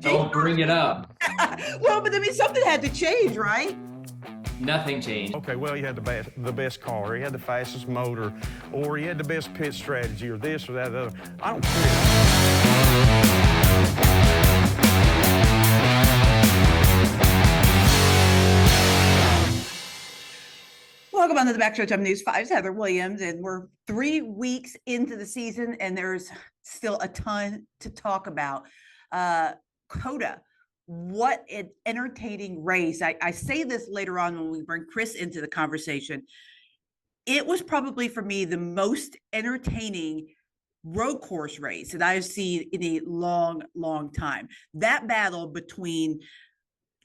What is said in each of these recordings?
Don't bring it up. Well, but I mean, something had to change, right? Nothing changed. Okay, well, he had the best car, he had the fastest motor, or he had the best pit strategy, or this or that, or the other. I don't care. Welcome on to the Backstretch News 5's Heather Williams, and we're 3 weeks into the season, and there's still a ton to talk about. COTA, what an entertaining race. I say this later on when we bring Chris into the conversation. It was probably, for me, the most entertaining road course race that I've seen in a long, long time. That battle between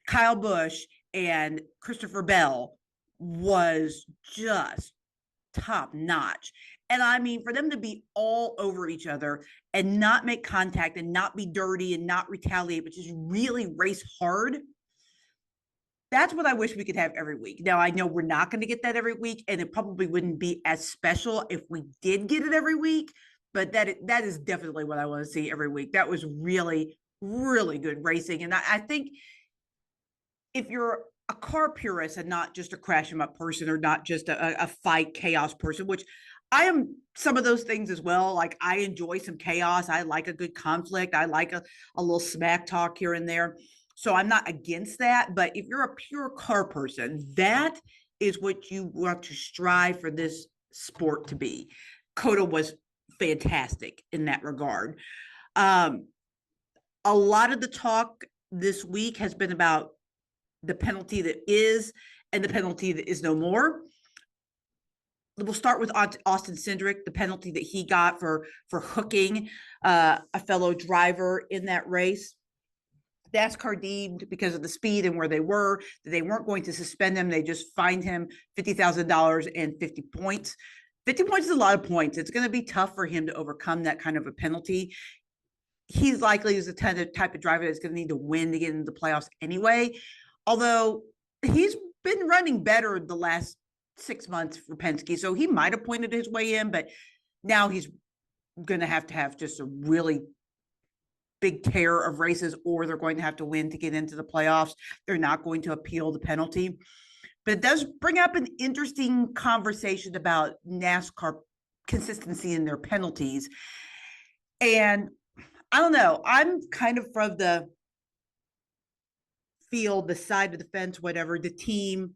Kyle Busch and Christopher Bell was just top notch. And I mean, for them to be all over each other and not make contact and not be dirty and not retaliate, but just really race hard. That's what I wish we could have every week. Now, I know we're not going to get that every week, and it probably wouldn't be as special if we did get it every week, but that is definitely what I want to see every week. That was really, really good racing. And I think if you're a car purist and not just a crash 'em up person, or not just a fight chaos person, which I am some of those things as well. Like, I enjoy some chaos. I like a good conflict. I like a little smack talk here and there. So I'm not against that. But if you're a pure car person, that is what you want to strive for this sport to be. COTA was fantastic in that regard. A lot of the talk this week has been about the penalty that is and the penalty that is no more. We'll start with Austin Cindric, the penalty that he got for hooking a fellow driver in that race. NASCAR deemed, because of the speed and where they were, that they weren't going to suspend him. They just fined him $50,000 and 50 points. 50 points is a lot of points. It's going to be tough for him to overcome that kind of a penalty. He's likely is the type of driver that's going to need to win to get into the playoffs anyway. Although he's been running better the last 6 months for Penske, so he might have pointed his way in, but now he's going to have just a really big tear of races, or they're going to have to win to get into the playoffs. They're not going to appeal the penalty. But it does bring up an interesting conversation about NASCAR consistency in their penalties. And I don't know, I'm kind of from the field, the side of the fence, whatever, the team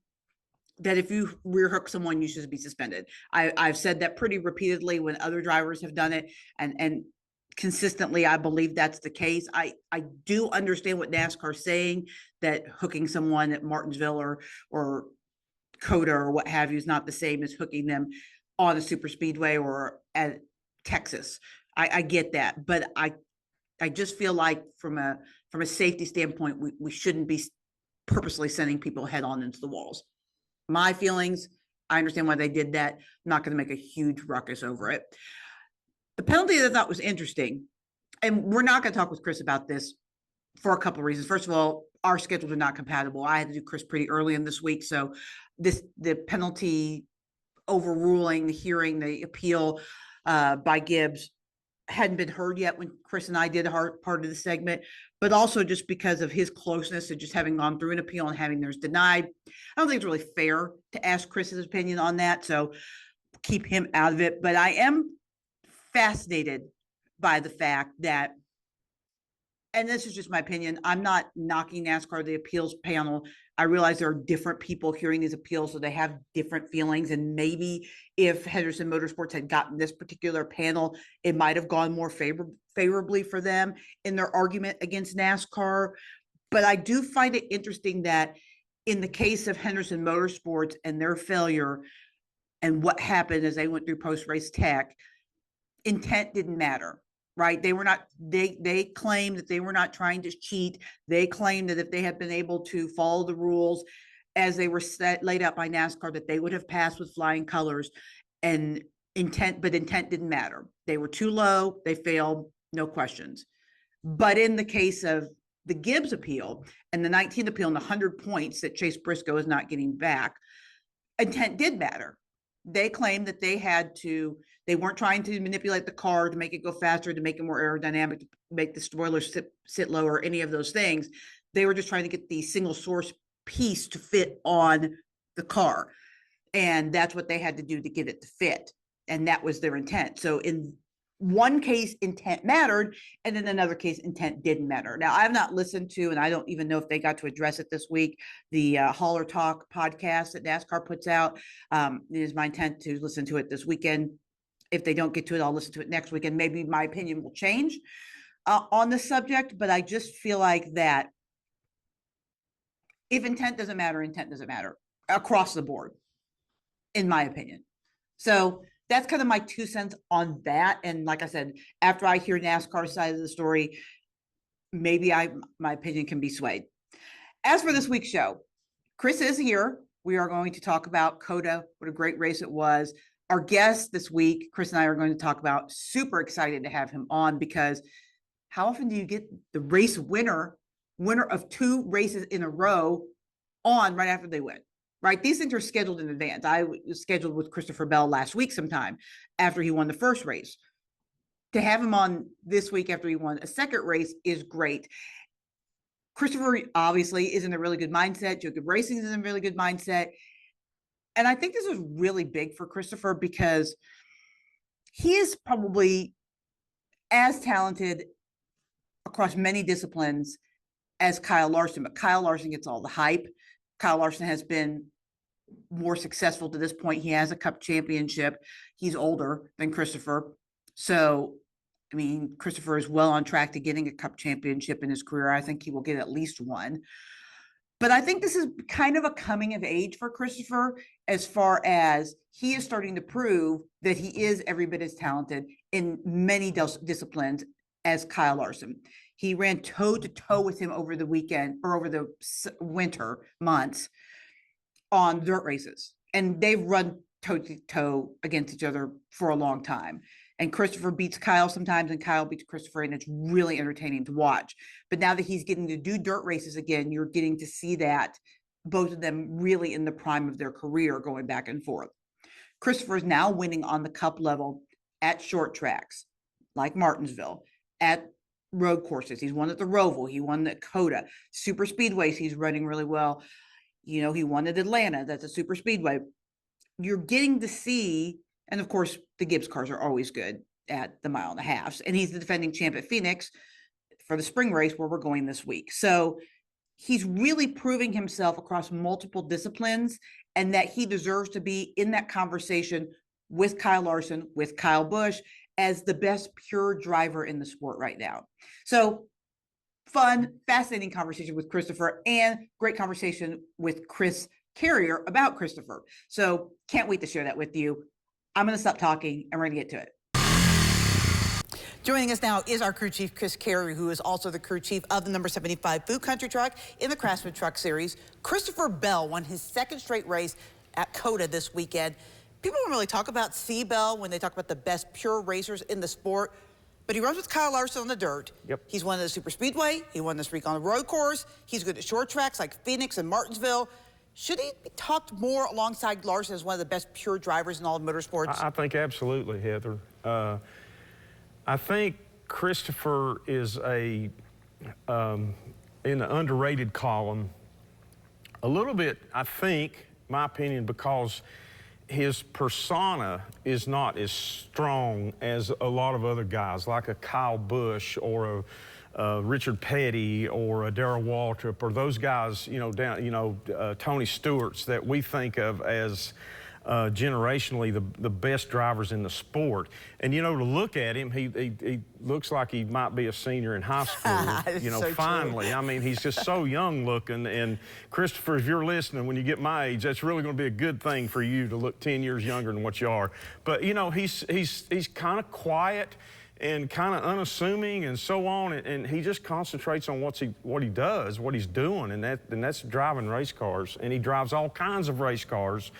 that if you rear hook someone, you should be suspended. I've said that pretty repeatedly when other drivers have done it, and consistently, I believe that's the case. I do understand what NASCAR is saying, that hooking someone at Martinsville or COTA or what have you is not the same as hooking them on a super speedway or at Texas. I get that, but I just feel like from a safety standpoint, we shouldn't be purposely sending people head on into the walls. My feelings, I understand why they did that. I'm not going to make a huge ruckus over it. The penalty that I thought was interesting, and we're not going to talk with Chris about this for a couple of reasons. First of all, our schedules are not compatible. I had to do Chris pretty early in this week, so the penalty overruling, the hearing, the appeal by Gibbs hadn't been heard yet when Chris and I did part of the segment, but also just because of his closeness and just having gone through an appeal and having theirs denied. I don't think it's really fair to ask Chris's opinion on that, so keep him out of it. But I am fascinated by the fact that, and this is just my opinion, I'm not knocking NASCAR, the appeals panel. I realize there are different people hearing these appeals, so they have different feelings. And maybe if Henderson Motorsports had gotten this particular panel, it might have gone more favorably for them in their argument against NASCAR. But I do find it interesting that in the case of Henderson Motorsports and their failure and what happened as they went through post-race tech, intent didn't matter. Right. They were not, they claimed that they were not trying to cheat. They claimed that if they had been able to follow the rules as they were laid out by NASCAR, that they would have passed with flying colors, and intent didn't matter. They were too low. They failed. No questions. But in the case of the Gibbs appeal and the 19th appeal and the 100 points that Chase Briscoe is not getting back, intent did matter. They claimed that they weren't trying to manipulate the car to make it go faster, to make it more aerodynamic, to make the spoiler sit lower, any of those things. They were just trying to get the single source piece to fit on the car. And that's what they had to do to get it to fit. And that was their intent. So in one case, intent mattered, and in another case, intent didn't matter. Now, I've not listened to, and I don't even know if they got to address it this week, the Hauler Talk podcast that NASCAR puts out. It is my intent to listen to it this weekend. If they don't get to it, I'll listen to it next weekend. Maybe my opinion will change on the subject, but I just feel like that if intent doesn't matter across the board, in my opinion. So that's kind of my 2 cents on that. And like I said, after I hear NASCAR's side of the story, maybe my opinion can be swayed. As for this week's show, Chris is here. We are going to talk about COTA, what a great race it was. Our guest this week, Chris and I are going to talk about, super excited to have him on, because how often do you get the race winner of 2 races in a row on right after they win? Right? These things are scheduled in advance. I was scheduled with Christopher Bell last week sometime after he won the first race. To have him on this week after he won a second race is great. Christopher obviously is in a really good mindset. Jacob Racing is in a really good mindset. And I think this is really big for Christopher, because he is probably as talented across many disciplines as Kyle Larson, but Kyle Larson gets all the hype. Kyle Larson has been more successful to this point. He has a Cup championship. He's older than Christopher. So, I mean, Christopher is well on track to getting a Cup championship in his career. I think he will get at least one. But I think this is kind of a coming of age for Christopher, as far as he is starting to prove that he is every bit as talented in many disciplines as Kyle Larson. He ran toe-to-toe with him over the weekend, or over the winter months, on dirt races. And they've run toe-to-toe against each other for a long time. And Christopher beats Kyle sometimes, and Kyle beats Christopher, and it's really entertaining to watch. But now that he's getting to do dirt races again, you're getting to see that, both of them really in the prime of their career, going back and forth. Christopher is now winning on the Cup level at short tracks, like Martinsville, at road courses. He's won at the Roval. He won at COTA. Super speedways, he's running really well. You know, he won at Atlanta. That's a super speedway. You're getting to see, and of course, the Gibbs cars are always good at the 1.5 miles. And he's the defending champ at Phoenix for the spring race, where we're going this week. So he's really proving himself across multiple disciplines, and that he deserves to be in that conversation with Kyle Larson, with Kyle Busch, as the best pure driver in the sport right now. So fun, fascinating conversation with Christopher, and great conversation with Chris Carrier about Christopher. So can't wait to share that with you. I'm going to stop talking, and we're going to get to it. Joining us now is our crew chief, Chris Carrier, who is also the crew chief of the number 75 Food Country Truck in the Craftsman Truck Series. Christopher Bell won his second straight race at COTA this weekend. People don't really talk about C-Bell when they talk about the best pure racers in the sport, but he runs with Kyle Larson on the dirt. Yep. He's won the super speedway. He won this week on the road course. He's good at short tracks like Phoenix and Martinsville. Should he be talked more alongside Larson as one of the best pure drivers in all of motorsports? I think absolutely, Heather. I think Christopher is in the underrated column a little bit, I think, my opinion, because his persona is not as strong as a lot of other guys, like a Kyle Busch or a Richard Petty or a Darrell Waltrip, or those guys, Tony Stewart's, that we think of as generationally the best drivers in the sport. And to look at him, he looks like he might be a senior in high school. So finally. True. I mean, he's just so young looking. And Christopher, if you're listening, when you get my age, that's really going to be a good thing for you to look 10 years younger than what you are. But he's kind of quiet and kind of unassuming and so on, and he just concentrates on what he does, what he's doing, and that's driving race cars. And he drives all kinds of race cars,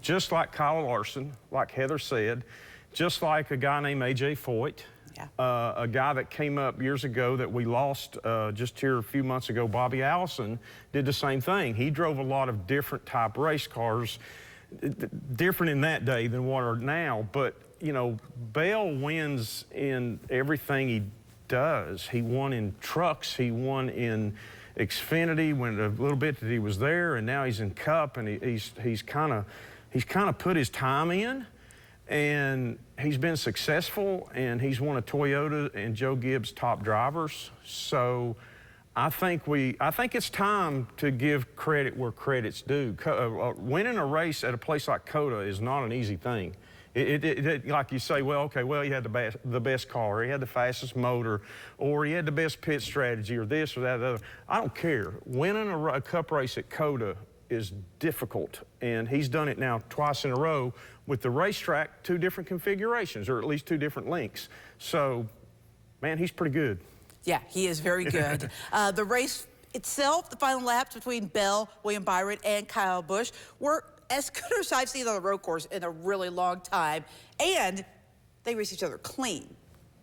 just like Kyle Larson, like Heather said, just like a guy named A.J. Foyt, a guy that came up years ago that we lost just here a few months ago, Bobby Allison, did the same thing. He drove a lot of different type race cars different in that day than what are now. But, you know, Bell wins in everything he does. He won in trucks. He won in Xfinity when a little bit that he was there, and now he's in Cup, and he's kind of put his time in, and he's been successful, and he's one of Toyota and Joe Gibbs' top drivers. So I think it's time to give credit where credit's due. Winning a race at a place like COTA is not an easy thing. Like you say, well, okay, well, he had the best car, he had the fastest motor, or he had the best pit strategy, or this or that, or the other. I don't care. Winning a Cup race at COTA is difficult, and he's done it now twice in a row with the racetrack, 2 different configurations, or at least 2 different links. So, man, he's pretty good. Yeah, he is very good. The race itself, the final laps between Bell, William Byron, and Kyle Busch were as good as I've seen on the road course in a really long time, and they race each other clean.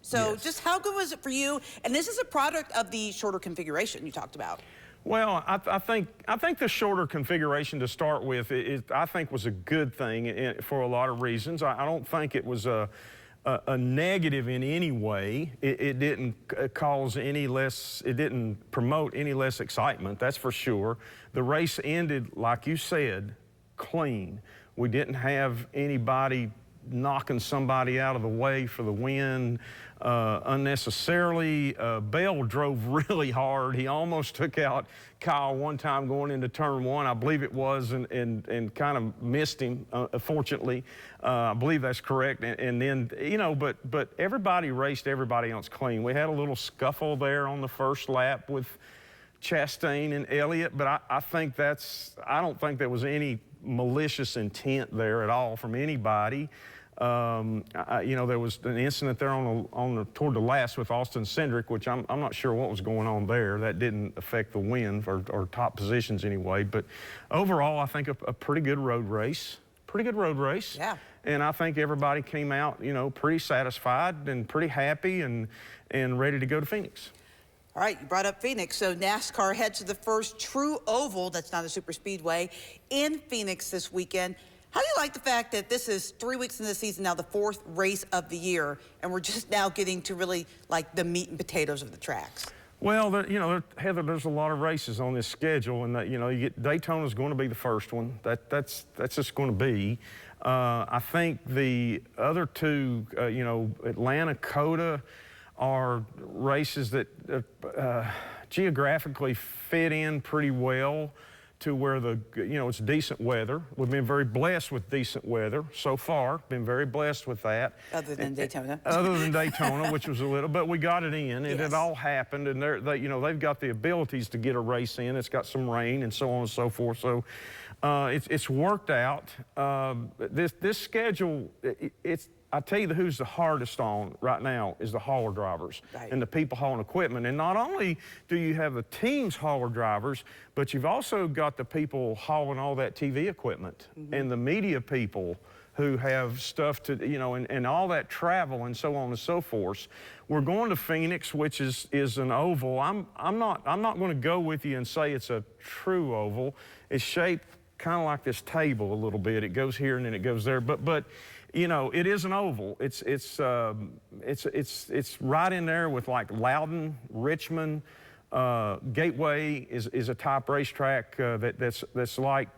So yes. Just how good was it for you? And this is a product of the shorter configuration you talked about. Well, I think the shorter configuration to start with, I think was a good thing for a lot of reasons. I don't think it was a negative in any way. It didn't cause any less, it didn't promote any less excitement, that's for sure. The race ended, like you said, clean. We didn't have anybody knocking somebody out of the way for the win unnecessarily. Bell drove really hard. He almost took out Kyle one time going into turn 1, I believe it was, and kind of missed him, fortunately. I believe that's correct. And then, you know, but everybody raced everybody else clean. We had a little scuffle there on the first lap with Chastain and Elliott, but I don't think there was any malicious intent there at all from anybody. You know, there was an incident there toward the last with Austin Cindric, which I'm not sure what was going on there. That didn't affect the win or top positions anyway. But overall, I think a pretty good road race. Pretty good road race. Yeah. And I think everybody came out, you know, pretty satisfied and pretty happy and ready to go to Phoenix. All right, you brought up Phoenix. So NASCAR heads to the first true oval that's not a super speedway in Phoenix this weekend. How do you like the fact that this is 3 weeks into the season now, the 4th race of the year, and we're just now getting to really like the meat and potatoes of the tracks? Well, you know, Heather, there's a lot of races on this schedule, and you know, Daytona's going to be the first one. That's just going to be. I think the other 2, you know, Atlanta, COTA, are races that geographically fit in pretty well to where it's decent weather. We've been very blessed with decent weather so far. Been very blessed with that. Other than Daytona. Other than Daytona, which was a little, but we got it in, and yes. It all happened, and they've got the abilities to get a race in. It's got some rain and so on and so forth. So it's worked out. This schedule, I tell you who's the hardest on right now is the hauler drivers right. and the people hauling equipment. And not only do you have the team's hauler drivers, but you've also got the people hauling all that TV equipment and the media people who have stuff to, you know, and all that travel and so on and so forth. We're going to Phoenix, which is an oval. I'm not going to go with you and say it's a true oval. It's shaped kind of like this table a little bit. It goes here and then it goes there, but you know, it is an oval. It's right in there with like Loudon, Richmond, Gateway is a top racetrack that's like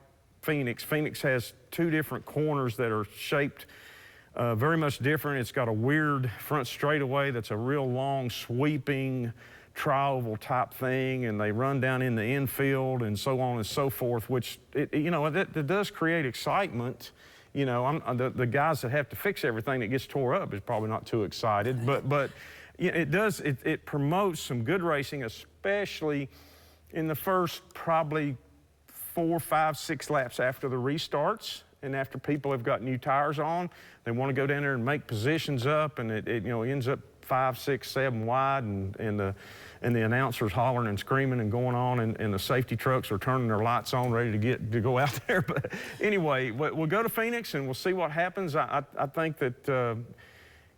Phoenix. Phoenix has 2 different corners that are shaped very much different. It's got a weird front straightaway that's a real long sweeping tri-oval type thing, and they run down in the infield and so on and so forth, which you know, that does create excitement. You know, the guys that have to fix everything that gets tore up is probably not too excited, but you know, it promotes some good racing, especially in the first probably 4, 5, 6 laps after the restarts, and after people have got new tires on, they want to go down there and make positions up, and it you know, ends up 5, 6, 7 wide, and the announcers hollering and screaming and going on, and the safety trucks are turning their lights on, ready to go out there. But anyway, we'll go to Phoenix and we'll see what happens. I think that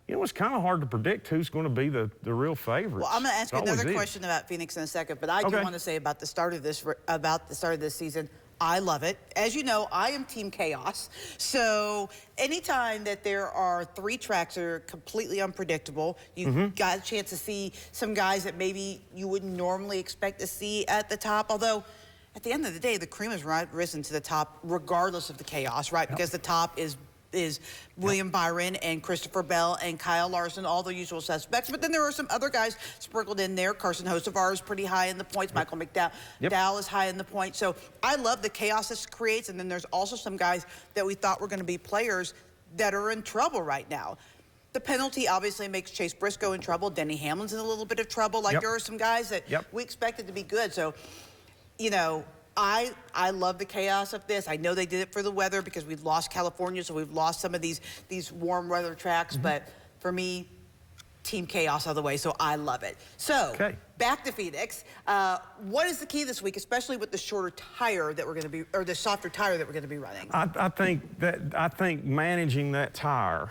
you know, it's kind of hard to predict who's going to be the real favorites. Well, I'm going to ask you another question about Phoenix in a second, but I do want to say about the start of this season. I love it. As you know, I am Team Chaos. So anytime that there are 3 tracks that are completely unpredictable, you got a chance to see some guys that maybe you wouldn't normally expect to see at the top. Although, at the end of the day, the cream has risen to the top regardless of the chaos, right? Because the top is William Byron and Christopher Bell and Kyle Larson, all the usual suspects. But then there are some other guys sprinkled in there. Carson Hocevar is pretty high in the points. Michael McDowell is high in the points. So I love the chaos this creates. And then there's also some guys that we thought were going to be players that are in trouble right now. The penalty obviously makes Chase Briscoe in trouble. Denny Hamlin's in a little bit of trouble. Like there are some guys that we expected to be good. So, you know, I love the chaos of this. I know they did it for the weather because we've lost California, so we've lost some of these warm weather tracks. But for me, Team Chaos out of the way, so I love it. So back to Phoenix. What is the key this week, especially with the shorter tire that we're going to be, or the softer tire that we're going to be running? I think managing that tire,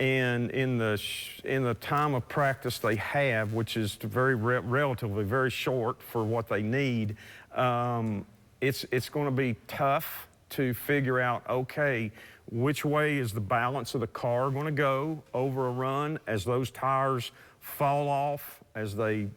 and in the time of practice they have, which is relatively very short for what they need. It's going to be tough to figure out, okay, which way is the balance of the car going to go over a run as those tires fall off, as they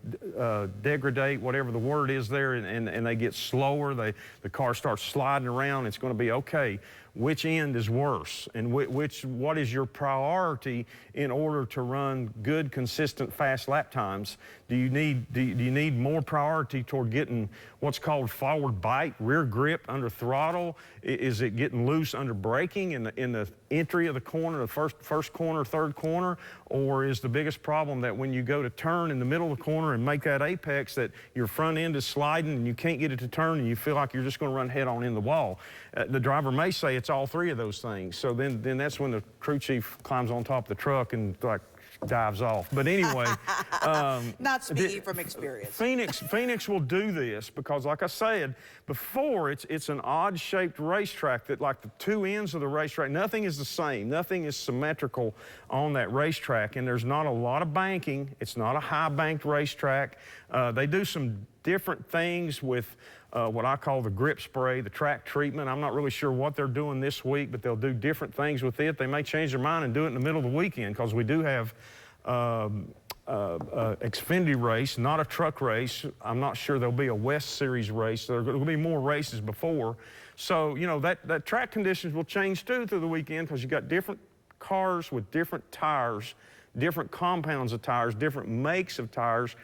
degrade, whatever the word is there, and they get slower, the car starts sliding around. It's going to be, okay, which end is worse, and what is your priority in order to run good, consistent, fast lap times? Do you need more priority toward getting what's called forward bite, rear grip under throttle? Is it getting loose under braking in the entry of the corner, the first corner, third corner? Or is the biggest problem that when you go to turn in the middle of the corner and make that apex, that your front end is sliding and you can't get it to turn and you feel like you're just going to run head on in the wall? The driver may say it's all 3 of those things. So then that's when the crew chief climbs on top of the truck and like dives off. But anyway, not speaking from experience. Phoenix will do this because, like I said before, it's an odd-shaped racetrack that, like the 2 ends of the racetrack, nothing is the same. Nothing is symmetrical on that racetrack, and there's not a lot of banking. It's not a high-banked racetrack. They do some different things with what I call the grip spray, the track treatment. I'm not really sure what they're doing this week, but they'll do different things with it. They may change their mind and do it in the middle of the weekend, because we do have Xfinity race, not a truck race. I'm not sure there'll be a West Series race. There will be more races before. So, you know, that track conditions will change too through the weekend, because you got different cars with different tires, different compounds of tires, different makes of tires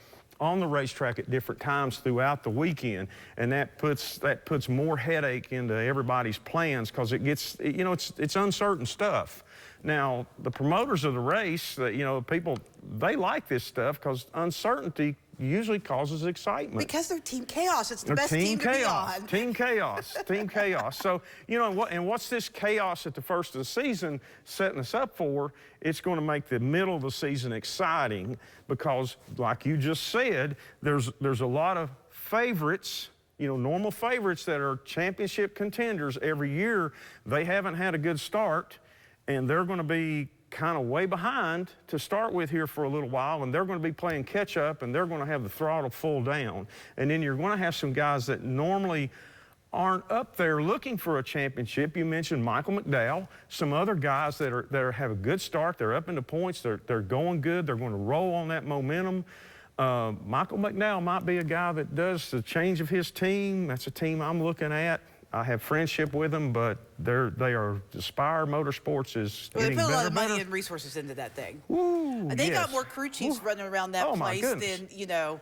on the racetrack at different times throughout the weekend, and that puts more headache into everybody's plans, because it gets, you know, it's uncertain stuff. Now, the promoters of the race, you know, people, they like this stuff because uncertainty usually causes excitement. Because they're Team Chaos. It's the best team to be on. Team Chaos. Team Chaos. So, you know, what's this chaos at the first of the season setting us up for? It's going to make the middle of the season exciting because, like you just said, there's a lot of favorites, you know, normal favorites that are championship contenders every year. They haven't had a good start, and they're going to be kind of way behind to start with here for a little while, and they're going to be playing catch up, and they're going to have the throttle full down. And then you're going to have some guys that normally aren't up there looking for a championship. You mentioned Michael McDowell, some other guys that have a good start. They're up into points. They're going good. They're going to roll on that momentum. Michael McDowell might be a guy that does the change of his team. That's a team I'm looking at. I have friendship with them, but they are Aspire Motorsports is well, getting they put a lot better, of money better. and resources into that thing. Ooh, they yes. got more crew chiefs running around that place than, you know,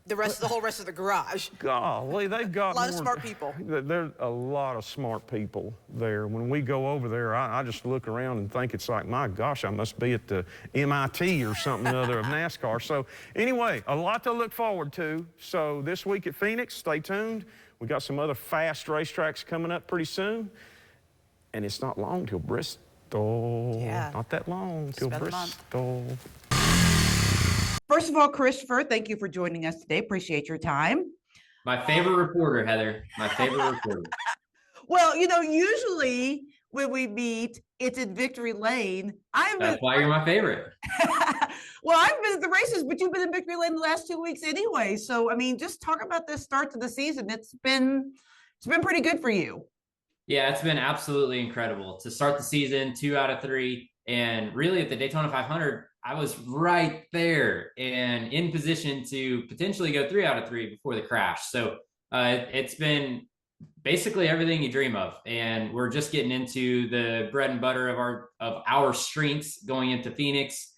the whole rest of the garage. Golly, they've got a lot of smart people. There's a lot of smart people there. When we go over there, I just look around and think it's like, my gosh, I must be at the MIT or something or other of NASCAR. So anyway, a lot to look forward to. So this week at Phoenix, stay tuned. We got some other fast racetracks coming up pretty soon. And it's not long till Bristol. Yeah. Not that long till Bristol. First of all, Christopher, thank you for joining us today. Appreciate your time. My favorite reporter, Heather. My favorite reporter. Well, you know, usually when we meet, it's in Victory Lane. That's why you're my favorite. Well, I've been at the races, but you've been in Victory Lane the last 2 weeks anyway. So, I mean, just talk about this start to the season. It's been It's been pretty good for you. Yeah, it's been absolutely incredible to start the season 2 out of 3. And really at the Daytona 500, I was right there and in position to potentially go 3 out of 3 before the crash. So it's been basically everything you dream of. And we're just getting into the bread and butter of our strengths going into Phoenix,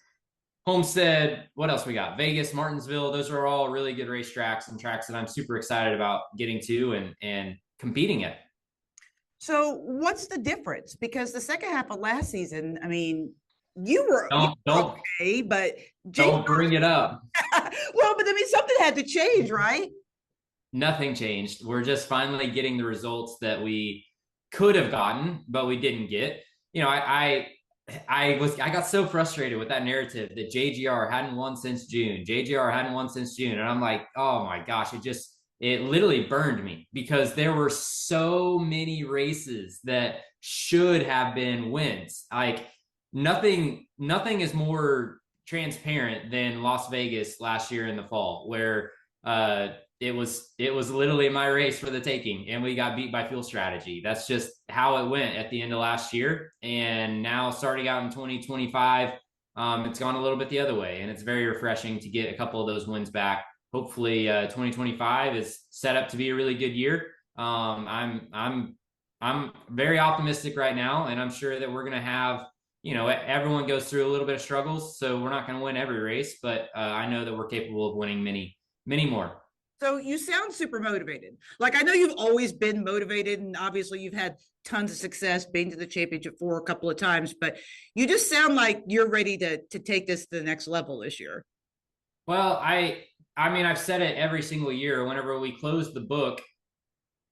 Homestead. What else we got? Vegas, Martinsville. Those are all really good racetracks and tracks that I'm super excited about getting to and competing at. So what's the difference? Because the second half of last season, I mean, you were Don't okay, but don't bring it up. well, but I mean, something had to change, right? Nothing changed. We're just finally getting the results that we could have gotten, but we didn't get. You know, I got so frustrated with that narrative that JGR hadn't won since June. JGR hadn't won since June. And I'm like, oh my gosh, it literally burned me because there were so many races that should have been wins. Like nothing is more transparent than Las Vegas last year in the fall, where it was literally my race for the taking and we got beat by fuel strategy. That's just how it went at the end of last year. And now starting out in 2025, it's gone a little bit the other way, and it's very refreshing to get a couple of those wins back. Hopefully 2025 is set up to be a really good year. I'm very optimistic right now, and I'm sure that we're going to have, you know, everyone goes through a little bit of struggles, so we're not going to win every race, but I know that we're capable of winning many more. So you sound super motivated. Like, I know you've always been motivated, and obviously you've had tons of success being to the championship for a couple of times, but you just sound like you're ready to take this to the next level this year. Well, I mean, I've said it every single year. Whenever we close the book,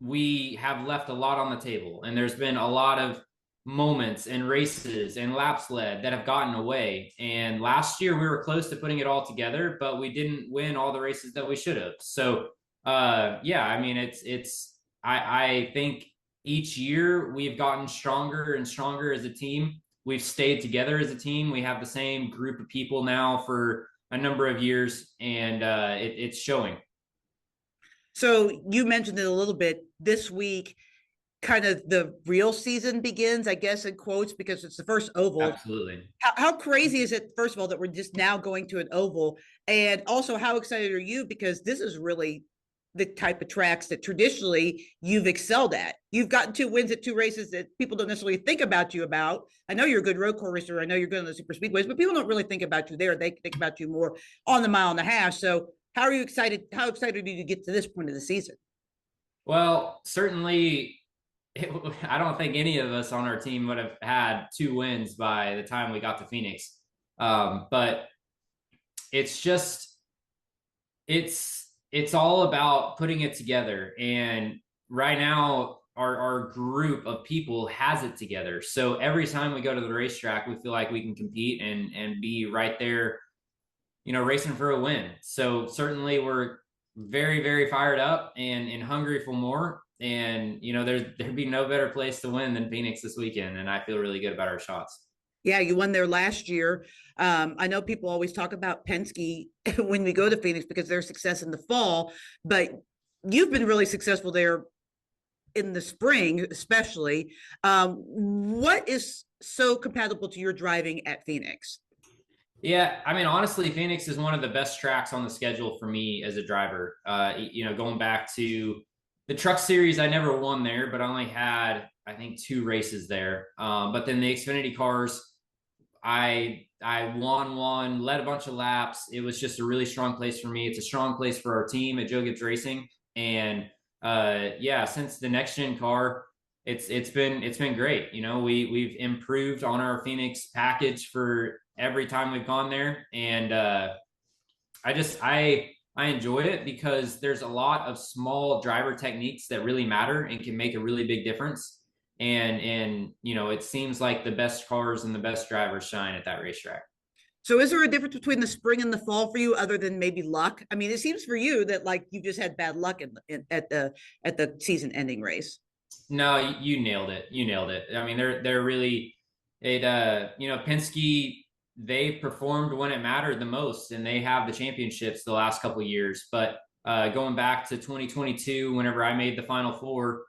we have left a lot on the table, and there's been a lot of moments and races and laps led that have gotten away. And last year we were close to putting it all together, but we didn't win all the races that we should have. So yeah, I mean, I think each year we've gotten stronger and stronger as a team. We've stayed together as a team. We have the same group of people now for a number of years, and it's showing. So you mentioned it a little bit this week. Kind of the real season begins, I guess, in quotes, because it's the first oval. Absolutely. How crazy is it, first of all, that we're just now going to an oval? And also, how excited are you? Because this is really the type of tracks that traditionally you've excelled at. You've gotten 2 wins at 2 races that people don't necessarily think about you about. I know you're a good road course racer. I know you're good on the super speedways, but people don't really think about you there. They think about you more on the mile and a half. So how are you excited? How excited are you to get to this point of the season? Well, certainly, I don't think any of us on our team would have had 2 wins by the time we got to Phoenix. But it's just, it's all about putting it together. And right now, our group of people has it together. So every time we go to the racetrack, we feel like we can compete and be right there, you know, racing for a win. So certainly we're very, very fired up and hungry for more. And, you know, there'd be no better place to win than Phoenix this weekend. And I feel really good about our shots. Yeah, you won there last year. I know people always talk about Penske when we go to Phoenix because their success in the fall, but you've been really successful there in the spring, especially. What is so compatible to your driving at Phoenix? Yeah, I mean, honestly, Phoenix is one of the best tracks on the schedule for me as a driver. You know, going back to the Truck Series, I never won there, but I only had, I think, 2 races there. But then the Xfinity cars, I won, led a bunch of laps. It was just a really strong place for me. It's a strong place for our team at Joe Gibbs Racing. And yeah, since the next gen car, it's been great. You know, we've improved on our Phoenix package for every time we've gone there. And I enjoy it because there's a lot of small driver techniques that really matter and can make a really big difference. And you know, it seems like the best cars and the best drivers shine at that racetrack. So is there a difference between the spring and the fall for you other than maybe luck? I mean, it seems for you that like you just had bad luck at the season ending race. No, you nailed it. You nailed it. I mean, they're really, you know, Penske, they performed when it mattered the most, and they have the championships the last couple of years. But going back to 2022, whenever I made the Final Four,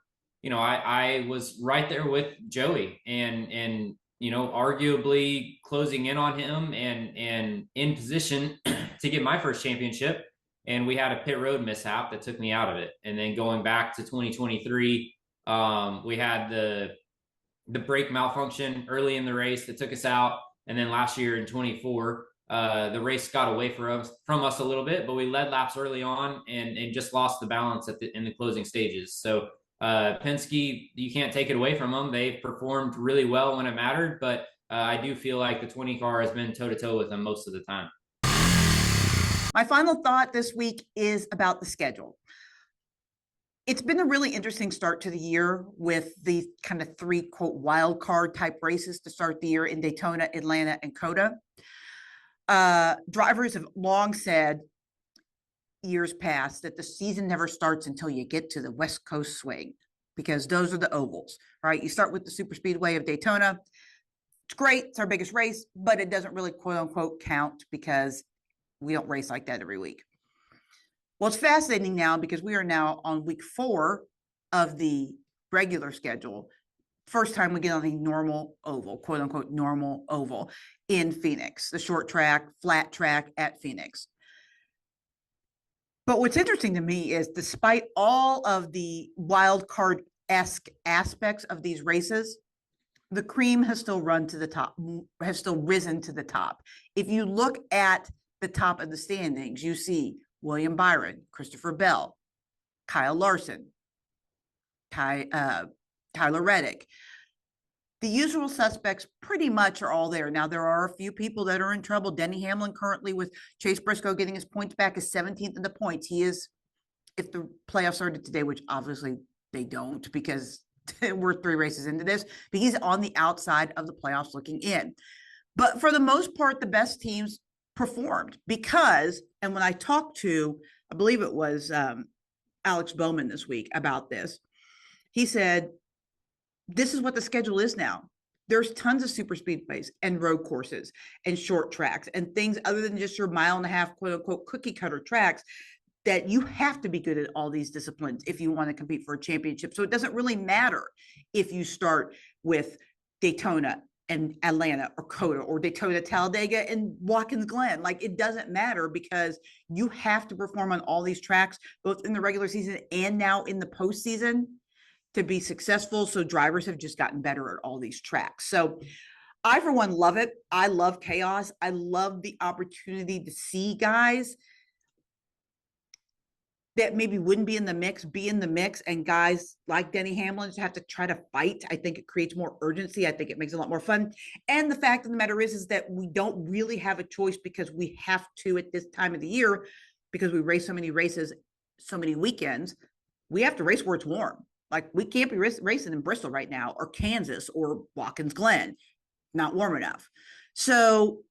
I was right there with Joey and arguably closing in on him and in position to get my first championship. And we had a pit road mishap that took me out of it. And then going back to 2023, we had the brake malfunction early in the race that took us out. And then last year in 24, the race got away from us a little bit, but we led laps early on and just lost the balance in the closing stages. So Penske, you can't take it away from them. They've performed really well when it mattered, but I do feel like the 20 car has been toe to toe with them most of the time. My final thought this week is about the schedule. It's been a really interesting start to the year with the kind of 3 quote wild card type races to start the year in Daytona, Atlanta, and COTA. Drivers have long said years past that the season never starts until you get to the West Coast swing, because those are the ovals, right? You start with the super speedway of Daytona. It's great. It's our biggest race, but it doesn't really quote unquote count because we don't race like that every week. Well, it's fascinating now because we are now on week 4 of the regular schedule. First time we get on a normal oval, quote unquote, normal oval in Phoenix, the short track, flat track at Phoenix. But what's interesting to me is despite all of the wild card-esque aspects of these races, the cream has still risen to the top. If you look at the top of the standings, you see William Byron, Christopher Bell, Kyle Larson, Tyler Reddick. The usual suspects pretty much are all there. Now, there are a few people that are in trouble. Denny Hamlin currently with Chase Briscoe getting his points back is 17th in the points. He is, if the playoffs started today, which obviously they don't because we're 3 races into this, but he's on the outside of the playoffs looking in. But for the most part, the best teams performed because, and when I talked to, I believe it was Alex Bowman this week about this, he said, this is what the schedule is now. There's tons of super speedways and road courses and short tracks and things other than just your 1.5 mile, quote unquote, cookie cutter tracks that you have to be good at all these disciplines if you want to compete for a championship. So it doesn't really matter if you start with Daytona and Atlanta or COTA or Daytona, Talladega and Watkins Glen. Like, it doesn't matter because you have to perform on all these tracks, both in the regular season and now in the postseason, to be successful. So drivers have just gotten better at all these tracks. So I, for one, love it. I love chaos. I love the opportunity to see guys that maybe wouldn't be in the mix, and guys like Denny Hamlin have to try to fight. I think it creates more urgency. I think it makes it a lot more fun. And the fact of the matter is that we don't really have a choice because we have to at this time of the year, because we race so many races, so many weekends, we have to race where it's warm. Like, we can't be racing in Bristol right now or Kansas or Watkins Glen, not warm enough. So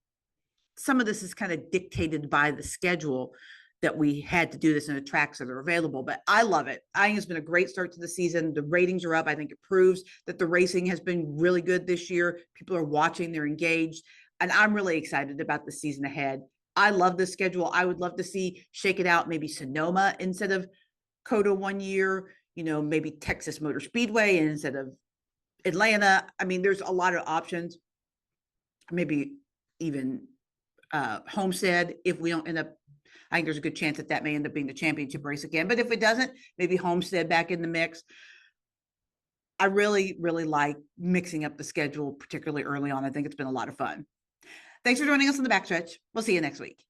some of this is kind of dictated by the schedule that we had to do this in the tracks that are available, but I love it. I think it's been a great start to the season. The ratings are up. I think it proves that the racing has been really good this year. People are watching, they're engaged, and I'm really excited about the season ahead. I love this schedule. I would love to see shake it out, maybe Sonoma instead of COTA one year, maybe Texas Motor Speedway instead of Atlanta. I mean, there's a lot of options. Maybe even Homestead, if we don't end up, I think there's a good chance that may end up being the championship race again. But if it doesn't, maybe Homestead back in the mix. I really, really like mixing up the schedule, particularly early on. I think it's been a lot of fun. Thanks for joining us on the Backstretch. We'll see you next week.